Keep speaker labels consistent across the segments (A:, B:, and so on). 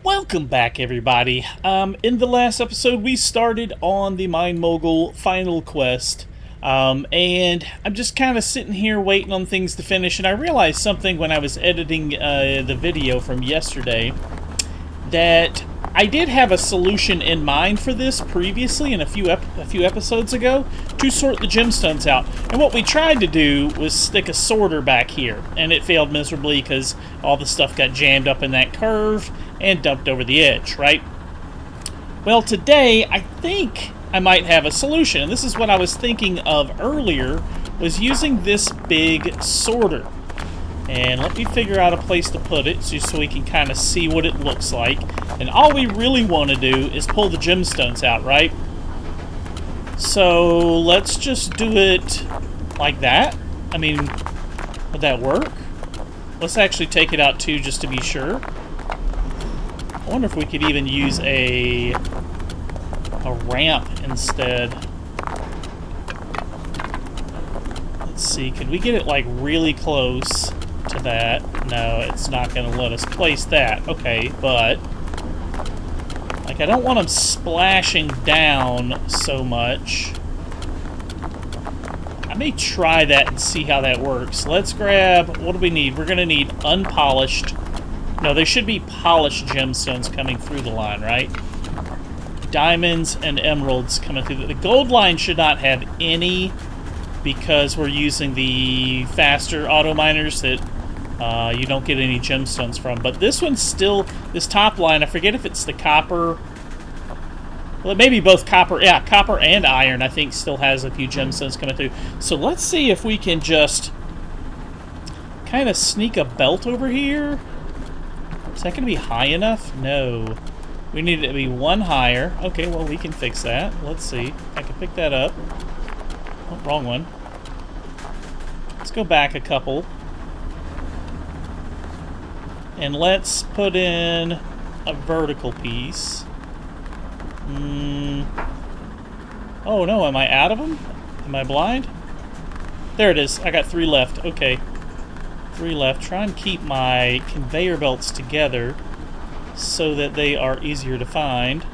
A: Welcome back, everybody. In the last episode, we started on the MineMogul final quest, and I'm just kind of sitting here waiting on things to finish, and I realized something when I was editing the video from yesterday, that I did have a solution in mind for this previously in a few episodes ago to sort the gemstones out. And what we tried to do was stick a sorter back here, and it failed miserably because all the stuff got jammed up in that curve and dumped over the edge, right? Well, today I think I might have a solution, and this is what I was thinking of earlier, was using this big sorter. And let me figure out a place to put it just so we can kind of see what it looks like. And all we really want to do is pull the gemstones out, right? So let's just do it like that. I mean, would that work? Let's actually take it out too, just to be sure. I wonder if we could even use a ramp instead. Let's see, could we get it like really close to that? No, it's not going to let us place that. Okay, but like I don't want them splashing down so much. I may try that and see how that works. Let's grab, what do we need? We're going to need unpolished. No, there should be polished gemstones coming through the line, right? Diamonds and emeralds coming through. The gold line should not have any because we're using the faster auto miners that you don't get any gemstones from. But this one's still, this top line, I forget if it's the copper. Well, it may be both copper. Yeah, copper and iron, I think, still has a few gemstones coming through. So let's see if we can just kind of sneak a belt over here. Is that going to be high enough? No. We need it to be one higher. Okay, well, we can fix that. Let's see. I can pick that up. Oh, wrong one. Let's go back a couple. And let's put in a vertical piece. Oh, no. Am I out of them? Am I blind? There it is. I got 3 left. Okay. 3 left. Try and keep my conveyor belts together so that they are easier to find.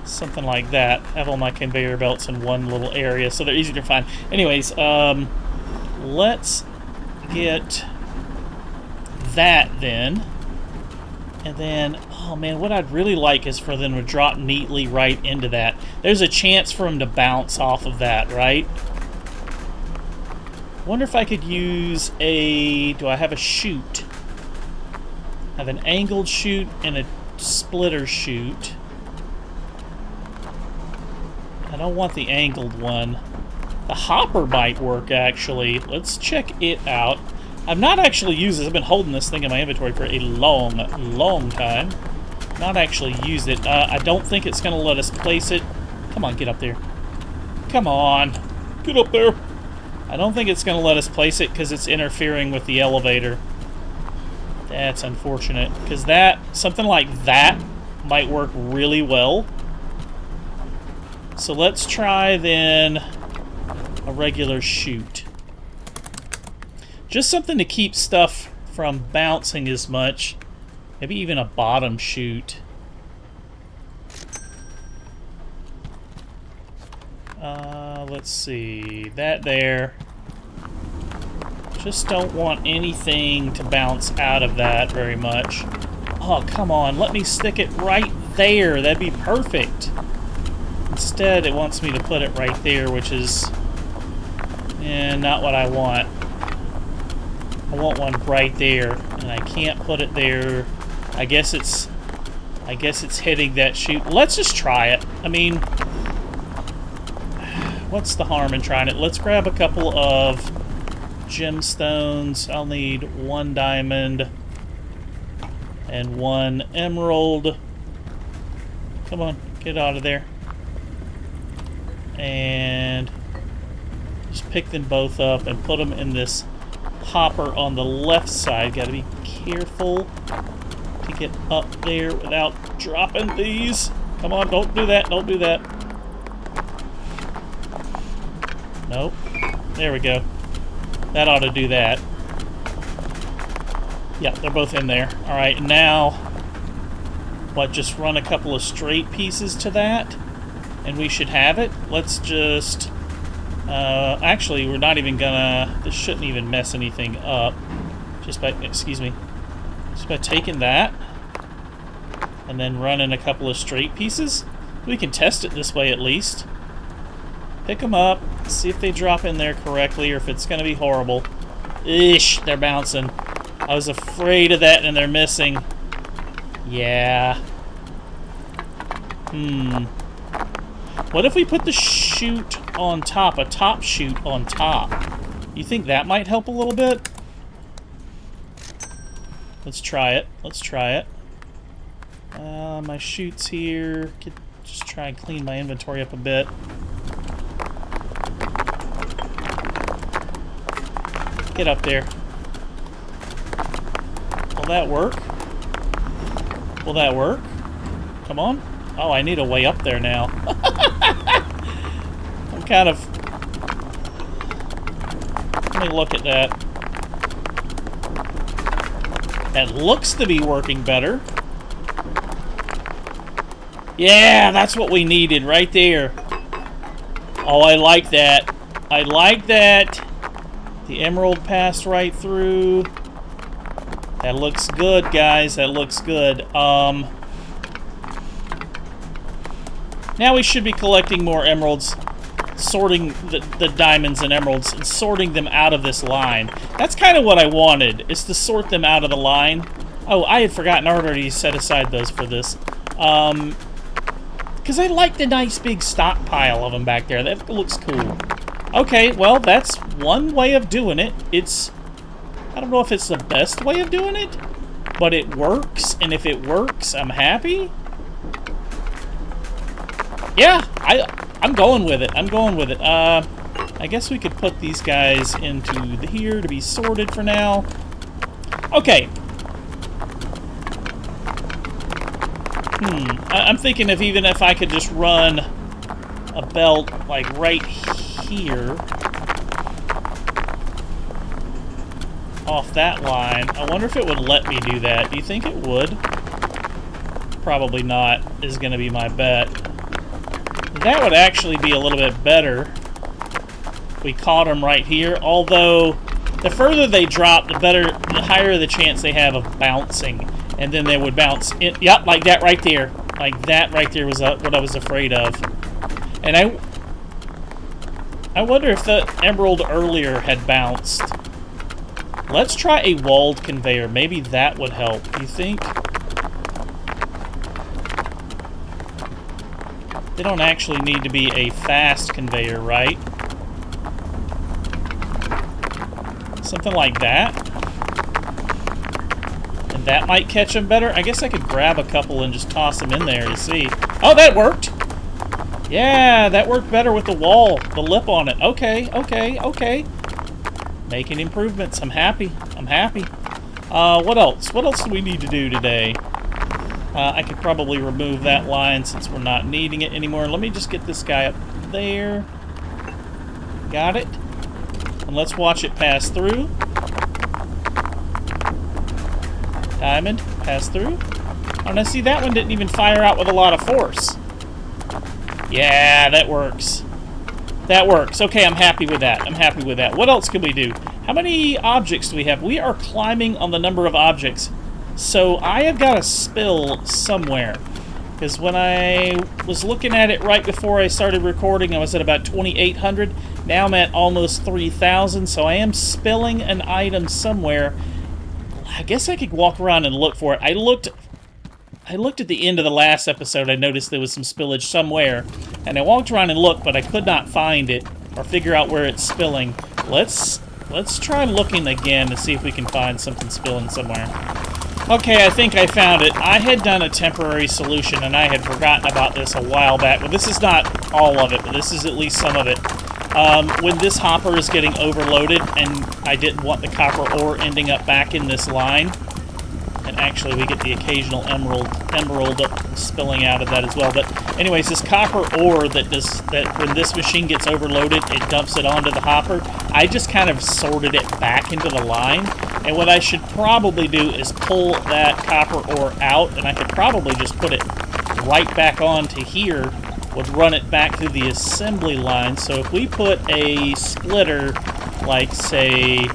A: Something like that. Have all my conveyor belts in one little area so they're easier to find. Anyways, let's get that then. And then, oh man, what I'd really like is for them to drop neatly right into that. There's a chance for them to bounce off of that, right? Wonder if I could use a... Do I have a chute? I have an angled chute and a splitter chute. I don't want the angled one. The hopper might work, actually. Let's check it out. I've not actually used this. I've been holding this thing in my inventory for a long, long time. Not actually used it. I don't think it's going to let us place it. Come on, get up there. Come on. Get up there. I don't think it's going to let us place it because it's interfering with the elevator. That's unfortunate, because that, something like that might work really well. So let's try then a regular chute. Just something to keep stuff from bouncing as much. Maybe even a bottom chute. Let's see. That there. Just don't want anything to bounce out of that very much. Oh, come on. Let me stick it right there. That'd be perfect. Instead, it wants me to put it right there, which is not what I want. I want one right there, and I can't put it there. I guess it's hitting that chute. Let's just try it. I mean, what's the harm in trying it? Let's grab a couple of gemstones. I'll need 1 diamond and 1 emerald. Come on, get out of there. And just pick them both up and put them in this hopper on the left side. Gotta be careful to get up there without dropping these. Come on, don't do that, don't do that. Nope. There we go. That ought to do that. Yep, they're both in there. Alright, now, what, just run a couple of straight pieces to that, and we should have it. Let's just, actually, we're not even gonna, this shouldn't even mess anything up. Just by, excuse me, just by taking that, and then running a couple of straight pieces. We can test it this way at least. Pick them up, see if they drop in there correctly, or if it's gonna be horrible. Ish, they're bouncing. I was afraid of that, and they're missing. Yeah. What if we put the chute on top, a top chute on top? You think that might help a little bit? Let's try it. Let's try it. My chute's here. Just try and clean my inventory up a bit. Get up there. Will that work? Will that work? Come on. Oh, I need a way up there now. I'm kind of... Let me look at that. That looks to be working better. Yeah, that's what we needed right there. Oh, I like that. I like that. The emerald passed right through. That looks good, guys. That looks good. Now we should be collecting more emeralds, sorting the diamonds and emeralds, and sorting them out of this line. That's kind of what I wanted, is to sort them out of the line. Oh, I had forgotten I already set aside those for this. Because I like the nice big stockpile of them back there. That looks cool. Okay, well, that's one way of doing it. I don't know if it's the best way of doing it, but it works, and if it works, I'm happy. Yeah, I'm going with it. I'm going with it. I guess we could put these guys into here to be sorted for now. Okay. I'm thinking even if I could just run a belt like right here off that line. I wonder if it would let me do that. Do you think it would? Probably not, is going to be my bet. That would actually be a little bit better. We caught them right here, although the further they drop, the higher the chance they have of bouncing. And then they would bounce in. Yep, like that right there. Like that right there was what I was afraid of. And I wonder if the emerald earlier had bounced. Let's try a walled conveyor. Maybe that would help. You think? They don't actually need to be a fast conveyor, right? Something like that. And that might catch them better. I guess I could grab a couple and just toss them in there to see. Oh, that worked! Yeah, that worked better with the wall, the lip on it. Okay, okay, okay. Making improvements. I'm happy. I'm happy. What else? What else do we need to do today? I could probably remove that line since we're not needing it anymore. Let me just get this guy up there. Got it. And let's watch it pass through. Diamond, pass through. Oh, now see, that one didn't even fire out with a lot of force. Yeah, that works. That works. Okay, I'm happy with that. I'm happy with that. What else can we do? How many objects do we have? We are climbing on the number of objects. So I have got a spill somewhere. Because when I was looking at it right before I started recording, I was at about 2,800. Now I'm at almost 3,000. So I am spilling an item somewhere. I guess I could walk around and look for it. I looked at the end of the last episode. I noticed there was some spillage somewhere. And I walked around and looked, but I could not find it or figure out where it's spilling. Let's try looking again to see if we can find something spilling somewhere. Okay, I think I found it. I had done a temporary solution, and I had forgotten about this a while back. But this is not all of it, but this is at least some of it. When this hopper is getting overloaded, and I didn't want the copper ore ending up back in this line, and actually we get the occasional emerald spilling out of that as well. But anyways, this copper ore that when this machine gets overloaded, it dumps it onto the hopper. I just kind of sorted it back into the line, And what I should probably do is pull that copper ore out, and I could probably just put it right back onto here, would run it back through the assembly line. So if we put a splitter, like, say,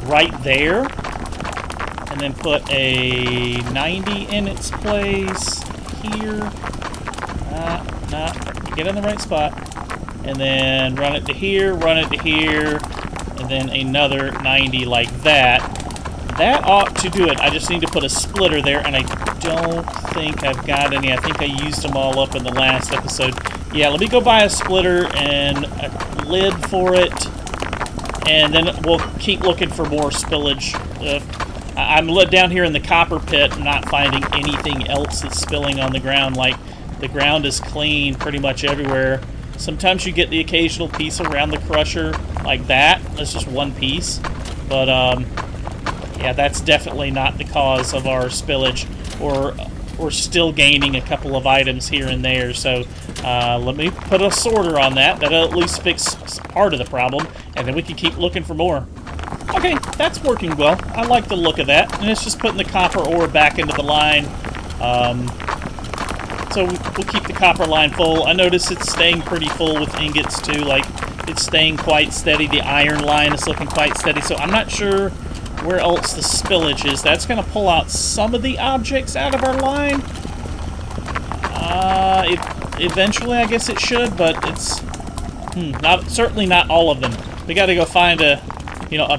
A: right there, and then put a 90 in its place here, get in the right spot, and then run it to here, and then another 90 like that. That ought to do it. I just need to put a splitter there, and I don't think I've got any. I think I used them all up in the last episode. Yeah, let me go buy a splitter and a lid for it, and then we'll keep looking for more spillage. I'm down here in the copper pit, not finding anything else that's spilling on the ground. Like, the ground is clean pretty much everywhere. Sometimes you get the occasional piece around the crusher like that. That's just one piece. But, yeah, that's definitely not the cause of our spillage. We're still gaining a couple of items here and there. So, let me put a sorter on that. That'll at least fix part of the problem. And then we can keep looking for more. Okay, that's working well. I like the look of that. And it's just putting the copper ore back into the line. So we'll keep the copper line full. I notice it's staying pretty full with ingots too. Like, it's staying quite steady. The iron line is looking quite steady. So I'm not sure where else the spillage is. That's going to pull out some of the objects out of our line. Eventually, I guess it should, but it's certainly not all of them. We got to go find a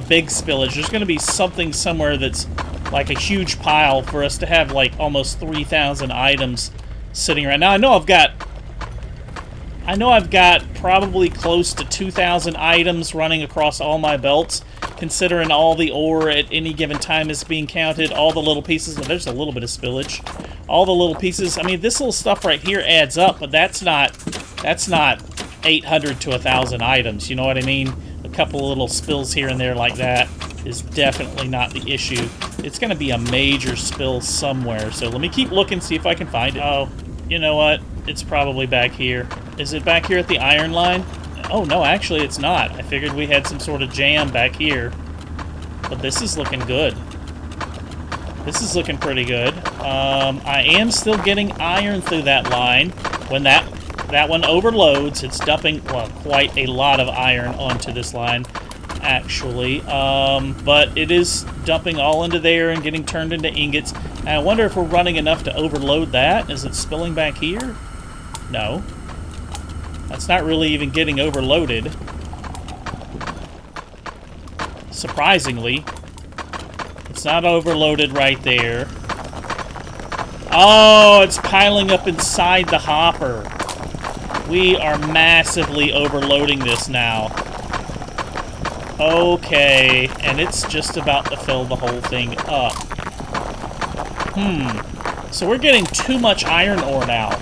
A: big spillage. There's going to be something somewhere that's like a huge pile for us to have like almost 3,000 items sitting right now. I know I've got probably close to 2,000 items running across all my belts, considering all the ore at any given time is being counted, all the little pieces. Well, there's a little bit of spillage. All the little pieces. I mean, this little stuff right here adds up, but that's not 800 to 1,000 items. You know what I mean? A couple of little spills here and there like that is definitely not the issue. It's going to be a major spill somewhere. So let me keep looking, see if I can find it. Oh, you know what? It's probably back here. Is it back here at the iron line? Oh, no, actually it's not. I figured we had some sort of jam back here. But this is looking good. This is looking pretty good. I am still getting iron through that line. When that one overloads, it's dumping, well, quite a lot of iron onto this line, actually. But it is dumping all into there and getting turned into ingots. And I wonder if we're running enough to overload that. Is it spilling back here? No. That's not really even getting overloaded. Surprisingly. It's not overloaded right there. Oh, it's piling up inside the hopper. We are massively overloading this now. Okay, and it's just about to fill the whole thing up. So we're getting too much iron ore now.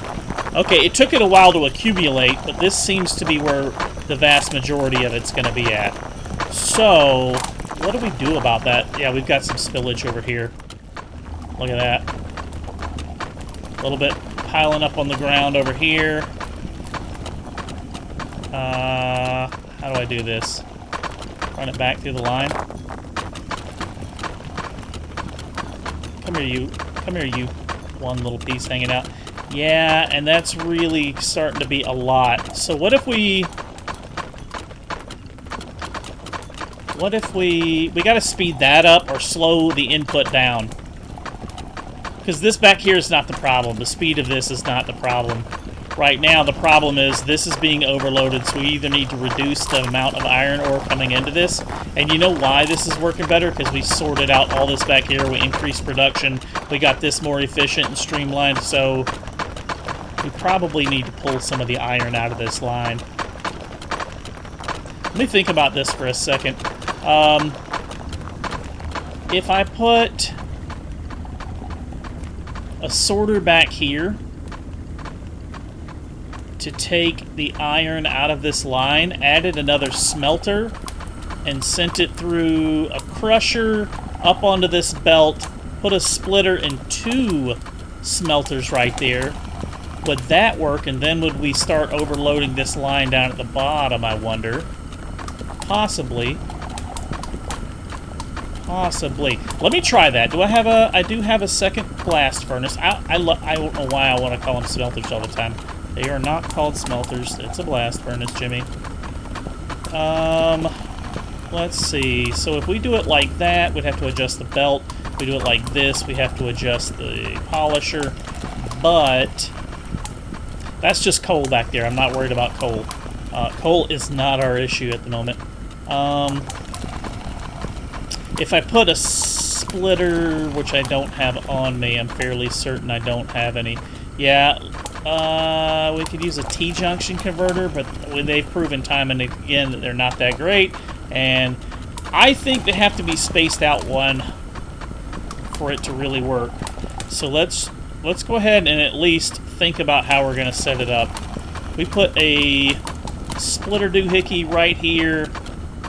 A: Okay, it took it a while to accumulate, but this seems to be where the vast majority of it's going to be at. So, what do we do about that? Yeah, we've got some spillage over here. Look at that. A little bit piling up on the ground over here. How do I do this? Run it back through the line. Come here, you. Come here, you. One little piece hanging out. Yeah, and that's really starting to be a lot. So what if we gotta speed that up or slow the input down? Because this back here is not the problem. The speed of this is not the problem. Right now, the problem is this is being overloaded, so we either need to reduce the amount of iron ore coming into this. And you know why this is working better? Because we sorted out all this back here. We increased production. We got this more efficient and streamlined, so we probably need to pull some of the iron out of this line. Let me think about this for a second. If I put a sorter back here to take the iron out of this line, added another smelter, and sent it through a crusher up onto this belt, put a splitter and 2 smelters right there, would that work? And then would we start overloading this line down at the bottom, I wonder? Possibly. Possibly. Let me try that. Do I have a... I do have a second blast furnace. I don't know why I want to call them smelters all the time. They are not called smelters. It's a blast furnace, Jimmy. Let's see. So if we do it like that, we'd have to adjust the belt. If we do it like this, we have to adjust the polisher. But that's just coal back there. I'm not worried about coal. Coal is not our issue at the moment. If I put a splitter, which I don't have on me, I'm fairly certain I don't have any. Yeah, we could use a T-junction converter, but they've proven time and again that they're not that great. And I think they have to be spaced out one for it to really work. So let's go ahead and at least think about how we're going to set it up. We put a splitter doohickey right here.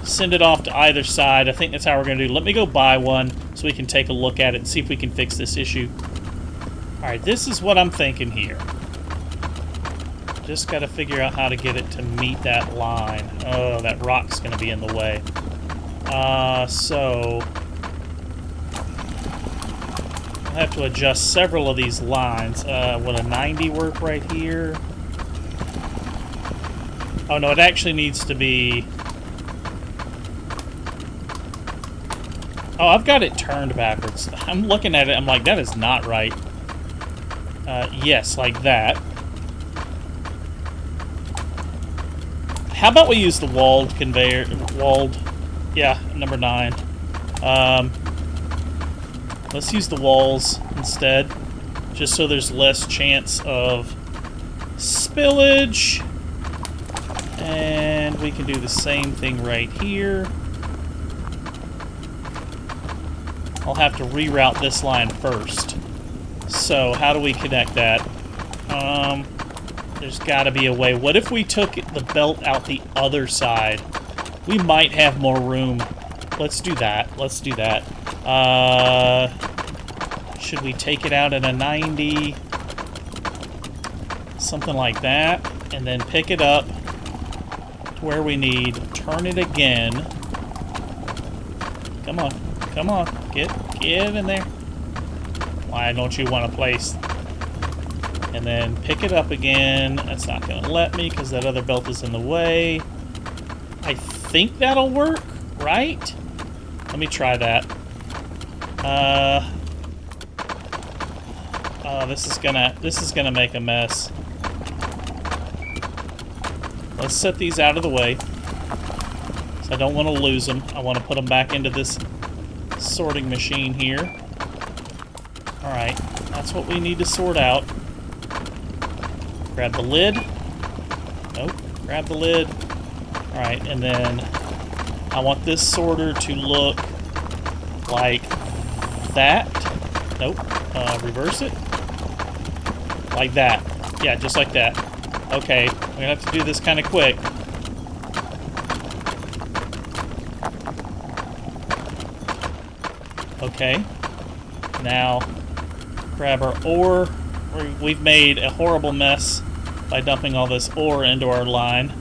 A: Send it off to either side. I think that's how we're going to do. Let me go buy one so we can take a look at it and see if we can fix this issue. Alright, this is what I'm thinking here. Just got to figure out how to get it to meet that line. Oh, that rock's going to be in the way. So I'll have to adjust several of these lines. Will a 90 work right here? Oh, no, it actually needs to be... Oh, I've got it turned backwards. I'm looking at it, I'm like, that is not right. Yes, like that. How about we use the walled conveyor? Walled, yeah, number 9. Let's use the walls instead, just so there's less chance of spillage. And we can do the same thing right here. I'll have to reroute this line first. So, how do we connect that? There's got to be a way. What if we took the belt out the other side? We might have more room. Let's do that. Let's do that. Should we take it out at a 90? Something like that. And then pick it up to where we need. Turn it again. Come on. Come on. Get in there. Why don't you want to place? And then pick it up again. That's not going to let me because that other belt is in the way. I think that'll work, right? Let me try that. This is gonna make a mess. Let's set these out of the way. So I don't want to lose them. I want to put them back into this sorting machine here. Alright, that's what we need to sort out. Grab the lid. Nope, grab the lid. Alright, and then I want this sorter to look like that. Nope, reverse it. Like that. Yeah, just like that. Okay, we're gonna have to do this kind of quick. Okay, now grab our ore. We've made a horrible mess by dumping all this ore into our line.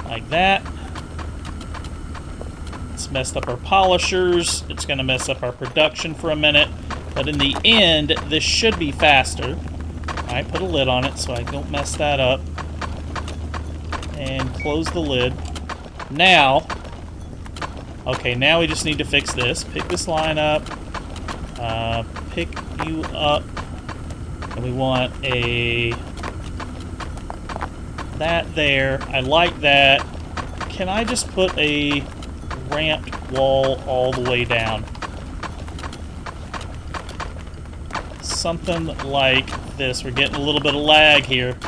A: Like that. It's messed up our polishers. It's going to mess up our production for a minute. But in the end, this should be faster. Alright, put a lid on it so I don't mess that up. And close the lid. Now... Okay, now we just need to fix this. Pick this line up. Pick you up. And we want a... that there. I like that. Can I just put a ramped wall all the way down? Something like this. We're getting a little bit of lag here.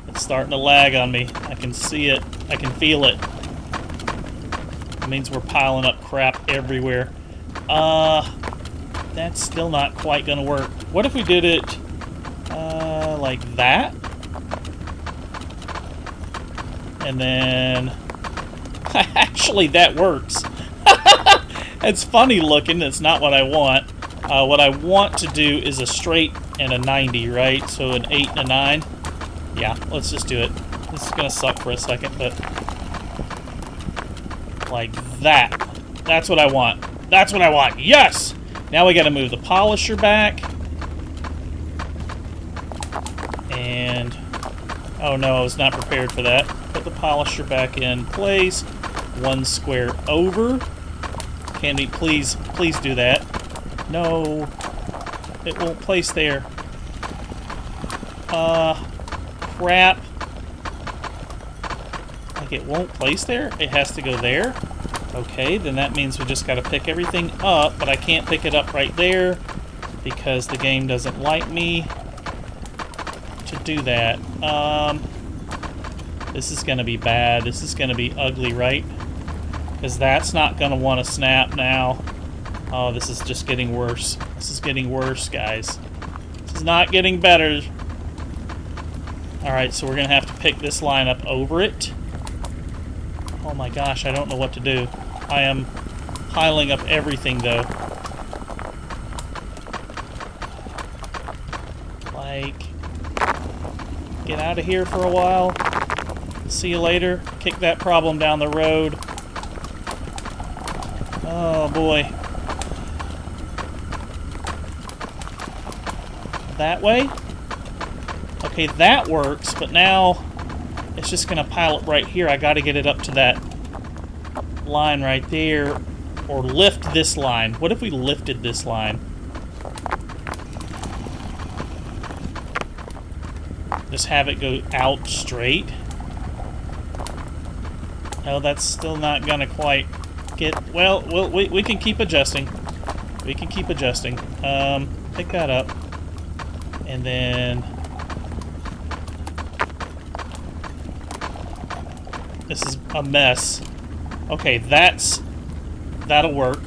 A: It's starting to lag on me. I can see it. I can feel it. It means we're piling up crap everywhere. That's still not quite gonna work. What if we did it like that? And then actually that works. It's funny looking. It's not what I want. What I want to do is a straight and a 90, right? So an 8 and a 9. Yeah, let's just do it. This is gonna suck for a second, but Like that. That's what I want. That's what I want. Yes! Now we gotta move the polisher back. And... oh no, I was not prepared for that. Put the polisher back in place. One square over. Can we please do that? No. It won't place there. Crap. Like it won't place there? It has to go there? Okay, then that means we just gotta pick everything up, but I can't pick it up right there because the game doesn't like me to do that. This is gonna be bad. This is gonna be ugly, right? Because that's not gonna want to snap now. Oh, this is just getting worse. This is getting worse, guys. This is not getting better. Alright, so we're gonna have to pick this line up over it. Oh my gosh, I don't know what to do. I am piling up everything, though. Like, get out of here for a while. See you later. Kick that problem down the road. Oh boy. That way? Okay, that works, but now it's just gonna pile up right here. I gotta get it up to that line right there, or lift this line. What if we lifted this line? Just have it go out straight. No, that's still not gonna quite get... well, we can keep adjusting. We can keep adjusting. Pick that up. And then... this is a mess. Okay, that'll work.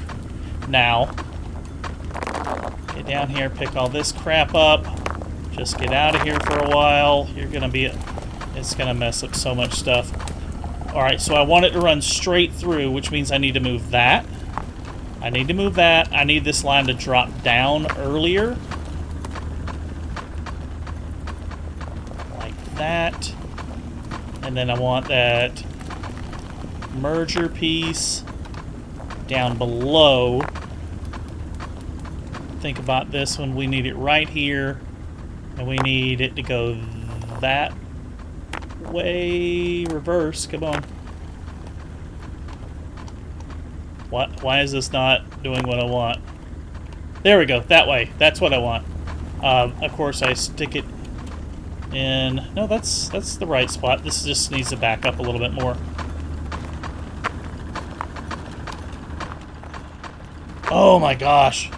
A: Now, get down here, pick all this crap up. Just get out of here for a while. You're gonna be... it's gonna mess up so much stuff. Alright, so I want it to run straight through, which means I need to move that. I need to move that. I need this line to drop down earlier. Like that. And then I want that merger piece down below. Think about this one. We need it right here. And we need it to go that way. Reverse. Come on. What? Why is this not doing what I want? There we go. That way. That's what I want. Of course, I stick it in... no, that's the right spot. This just needs to back up a little bit more. Oh my gosh.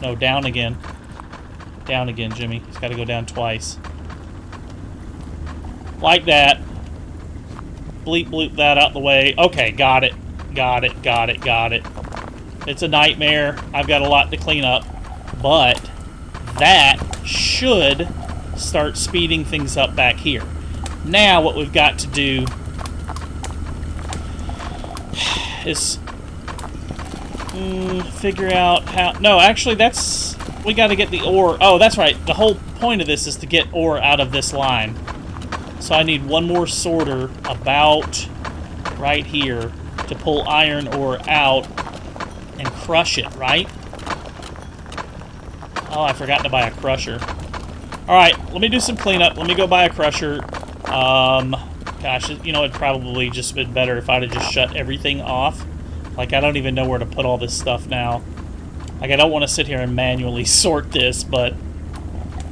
A: No, down again. Down again, Jimmy. He's got to go down twice. Like that. Bleep bloop that out the way. Okay, got it. Got it, got it, got it. It's a nightmare. I've got a lot to clean up. But that should start speeding things up back here. Now what we've got to do is figure out how... no, actually that's... we got to get the ore... oh, that's right. The whole point of this is to get ore out of this line. So I need one more sorter about right here to pull iron ore out and crush it, right? Oh, I forgot to buy a crusher. Alright, let me do some cleanup. Let me go buy a crusher. Gosh, you know, it'd probably just been better if I'd have just shut everything off. Like, I don't even know where to put all this stuff now. Like, I don't want to sit here and manually sort this, but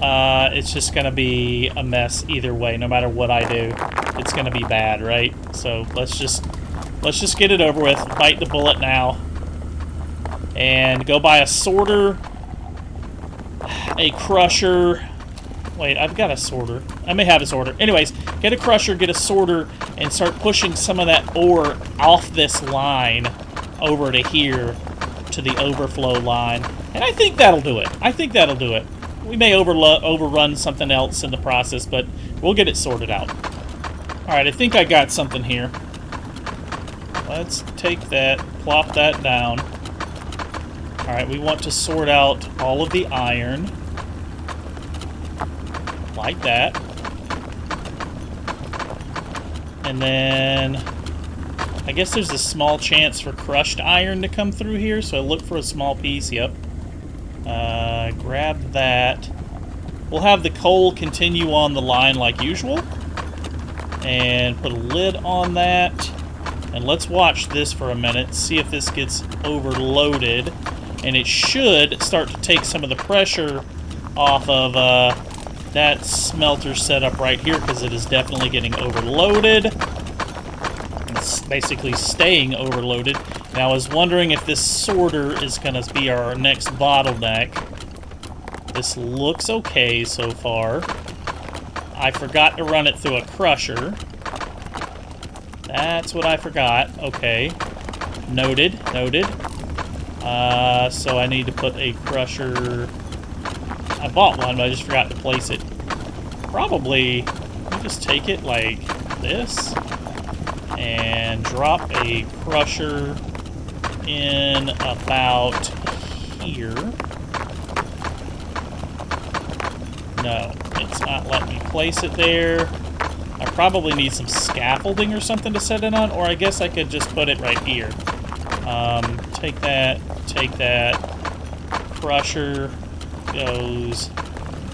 A: it's just going to be a mess either way. No matter what I do, it's going to be bad, right? So let's just get it over with. Bite the bullet now. And go buy a sorter, a crusher. Wait, I've got a sorter. I may have a sorter. Anyways, get a crusher, get a sorter, and start pushing some of that ore off this line over to here, to the overflow line. And I think that'll do it. I think that'll do it. We may overrun something else in the process, but we'll get it sorted out. Alright, I think I got something here. Let's take that, plop that down. Alright, we want to sort out all of the iron. Like that. And then I guess there's a small chance for crushed iron to come through here, so I look for a small piece. Yep. Grab that. We'll have the coal continue on the line like usual. And put a lid on that. And let's watch this for a minute, see if this gets overloaded. And it should start to take some of the pressure off of that smelter setup right here, because it is definitely getting overloaded. It's basically staying overloaded. Now I was wondering if this sorter is going to be our next bottleneck. This looks okay so far. I forgot to run it through a crusher. That's what I forgot. Okay. Noted. Noted. So I need to put a crusher... I bought one, but I just forgot to place it. Probably, just take it like this and drop a crusher in about here. No, it's not letting me place it there. I probably need some scaffolding or something to set it on, or I guess I could just put it right here. Take that, crusher goes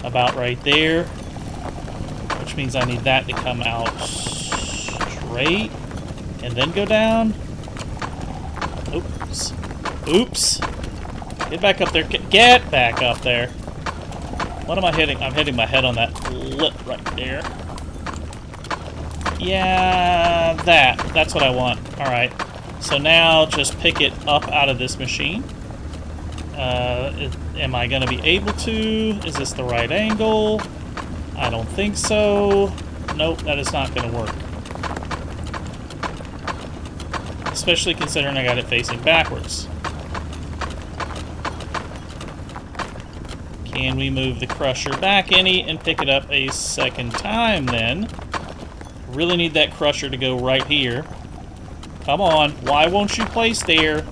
A: about right there, which means I need that to come out straight and then go down. Oops. Oops. Get back up there. Get back up there. What am I hitting? I'm hitting my head on that lip right there. Yeah, that's what I want. Alright. So now just pick it up out of this machine. Am I going to be able to? Is this the right angle? I don't think so. Nope, that is not going to work. Especially considering I got it facing backwards. Can we move the crusher back any and pick it up a second time then? Really need that crusher to go right here. Come on, why won't you place there?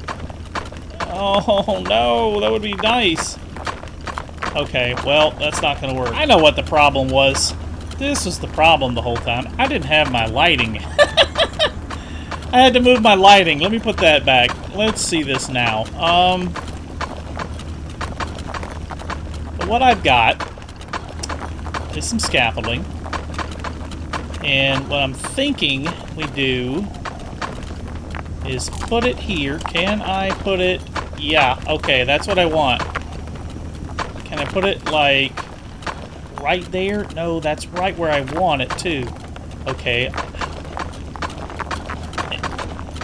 A: Oh no, that would be nice. Okay, well, that's not going to work. I know what the problem was. This was the problem the whole time. I didn't have my lighting. I had to move my lighting. Let me put that back. Let's see this now. But what I've got is some scaffolding. And what I'm thinking we do is put it here. Can I put it? Yeah, okay, that's what I want. Can I put it, like, right there? No, that's right where I want it, too. Okay.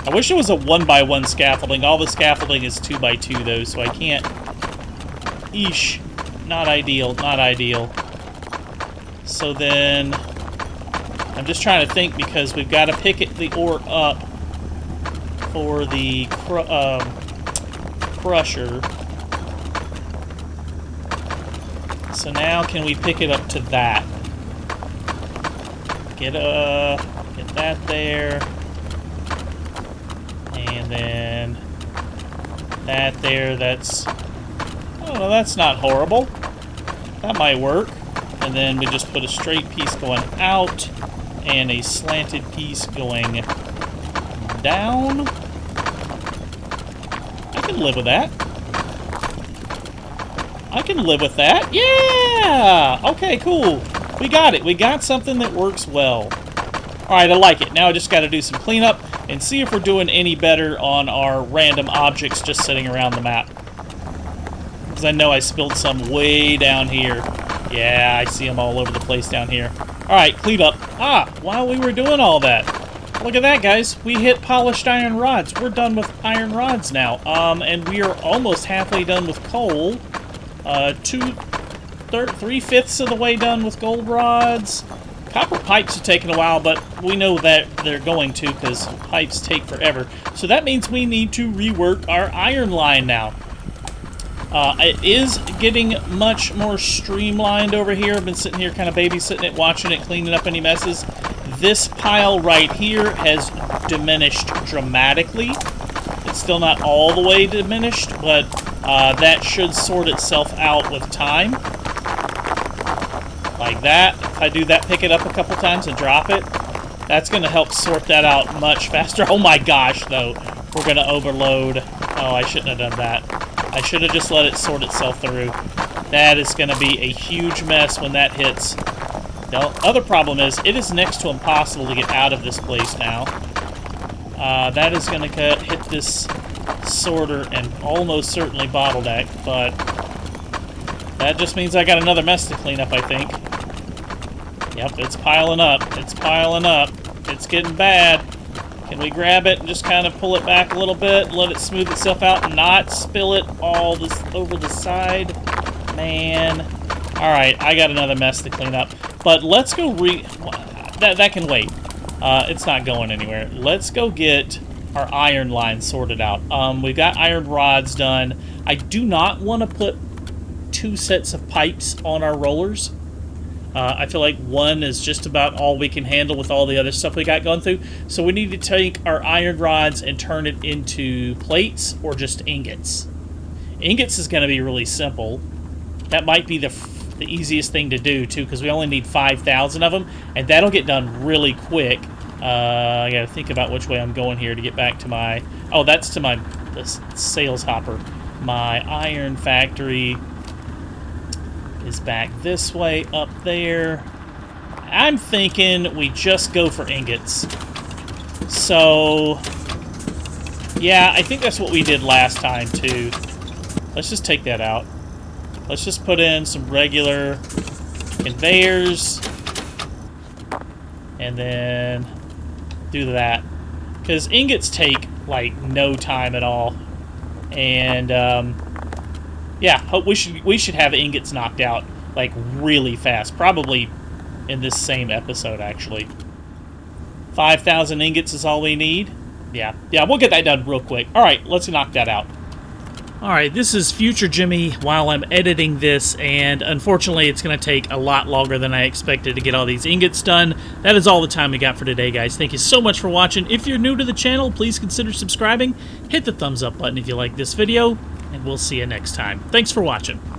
A: I wish it was a 1x1 scaffolding. All the scaffolding is 2x2, though, so I can't... Eesh. Not ideal, not ideal. So then... I'm just trying to think, because we've got to pick the ore up for the crusher. So now can we pick it up to that? Get that there. And then that there, that's... Oh, no, that's not horrible. That might work. And then we just put a straight piece going out and a slanted piece going down. I can live with that. I can live with that. Yeah! Okay, cool. We got it. We got something that works well. Alright, I like it. Now I just got to do some cleanup and see if we're doing any better on our random objects just sitting around the map. Because I know I spilled some way down here. Yeah, I see them all over the place down here. Alright, clean up. Ah, while we were doing all that. Look at that, guys. We hit polished iron rods. We're done with iron rods now. And we are almost halfway done with coal. 3/5 of the way done with gold rods. Copper pipes are taking a while, but we know that they're going to because pipes take forever. So that means we need to rework our iron line now. It is getting much more streamlined over here. I've been sitting here kind of babysitting it, watching it, cleaning up any messes. This pile right here has diminished dramatically. It's still not all the way diminished, but that should sort itself out with time. Like that. If I do that, pick it up a couple times and drop it, That's going to help sort that out much faster. Oh my gosh, though. We're going to overload. Oh, I shouldn't have done that. I should have just let it sort itself through. That is going to be a huge mess when that hits. The other problem is, it is next to impossible to get out of this place now. That is going to hit this sorter and almost certainly bottleneck, but that just means I got another mess to clean up, I think. Yep, it's piling up. It's piling up. It's getting bad. Can we grab it and just kind of pull it back a little bit, let it smooth itself out and not spill it all this over the side? Man. Alright, I got another mess to clean up. But let's go that can wait. It's not going anywhere. Let's go get our iron line sorted out. We've got iron rods done. I do not want to put 2 sets of pipes on our rollers. I feel like one is just about all we can handle with all the other stuff we got going through. So we need to take our iron rods and turn it into plates or just ingots. Ingots is going to be really simple. That might be the easiest thing to do, too, because we only need 5,000 of them, and that'll get done really quick. I got to think about which way I'm going here to get back to my... Oh, that's to the sales hopper. My iron factory is back this way, up there. I'm thinking we just go for ingots. So, yeah, I think that's what we did last time, too. Let's just take that out. Let's just put in some regular conveyors. And then do that. Because ingots take, like, no time at all. And, yeah, we should have ingots knocked out, like, really fast. Probably in this same episode, actually. 5,000 ingots is all we need. Yeah, we'll get that done real quick. Alright, let's knock that out. Alright, this is Future Jimmy while I'm editing this, and unfortunately it's going to take a lot longer than I expected to get all these ingots done. That is all the time we got for today, guys. Thank you so much for watching. If you're new to the channel, please consider subscribing. Hit the thumbs up button if you like this video, and we'll see you next time. Thanks for watching.